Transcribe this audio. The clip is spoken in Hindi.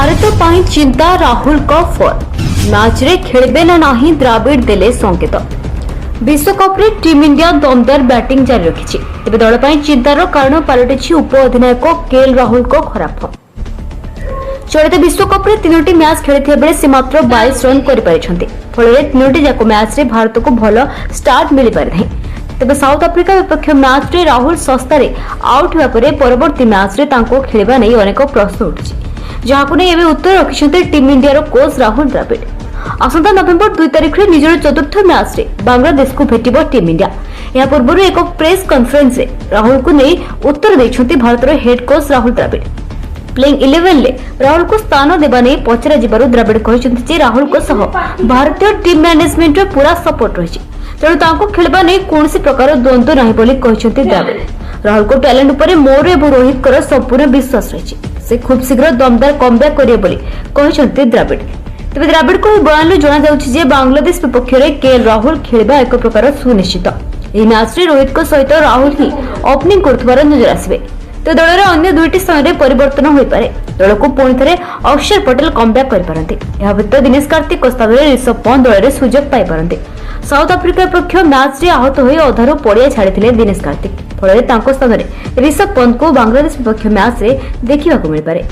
भारत पाई चिंता राहुल का फॉर्म मैच रे खेलबे ना नाही द्राविड़ देले संकेत। विश्वकप रे टीम इंडिया दमदार बैटिंग जारी रखिछि। तेबे दल पाई चिंतार कारण पलटिछि उप अधिनायक केएल राहुल को खराब फॉर्म। चलित विश्वकप रे 3टी मैच खेलिथिबा बेले से मात्र 22 रन करि पारिछन्ति। फଳରେ 3टी जाक मैच रे भारत को भलो स्टार्ट मिलि पारि नाही। तेबे साउथ अफ्रीका विपक्ष मैच रे राहुल सस्तारे आउट हुआ परे परवर्ती मैच रे तांको खेलिबा नै अनेक प्रश्न उठिछि, जहां नै एबे उत्तर रखिछन्ते टीम इंडिया रो कोच राहुल द्रविड़। आसंता नवेम्बर 2 तारिख रे निजर चतुर्थ मैच रे बांग्लादेश को भेटिबो टीम इंडिया। या पूर्व एक प्रेस कॉन्फ्रेंस रे राहुल को नै उत्तर दैछन्ते भारत रो head coach Rahul Dravid. Playing 11 ले राहुल को स्थान देबा नै पचरा जिबारु द्रविड़ कहिसन्ते जे राहुल को सह भारतीय टीम मैनेजमेंट रो पूरा सपोर्ट रहिछि, तेणु तांको खेलबा नै कोनोसी प्रकार द्वंद्व नाही बोली कहिसन्ते द्रविड़। राहुल को टैलेंट उपरे मोर एवं रोहित कर संपूर्ण विश्वास रहिछि। से खूब शीघ्र दमदार कमबैक करिए बोली कहिसन्ते द्रविड़। तेबे द्रविड़ को बयान जना जाउछि जे बांग्लादेश विपक्ष रे केएल राहुल खेलबा एक प्रकार सुनिश्चित। एही मैच रे रोहित को सहित राहुल ही ओपनिंग करथबार नजर आसीबे। तो दल रे अन्य दुईटी स्थान रे परिवर्तन होई पारे। दल को पुणी थरे अक्षर पटेल कमबैक करि पारंती। या व्यतीत दिनेश कार्तिक को स्थान रे ऋषभ पंत दल रे सुजोग पाई पारंती। साउथ अफ्रीका पक्ष मैच रे आहत होई अधारो पड़िया छाड़िथिले दिनेश कार्तिक। फଳରେ तांको स्थान रे ऋषभ पंत को बांग्लादेश विपक्ष मैच रे देखिबा को मिल पारे।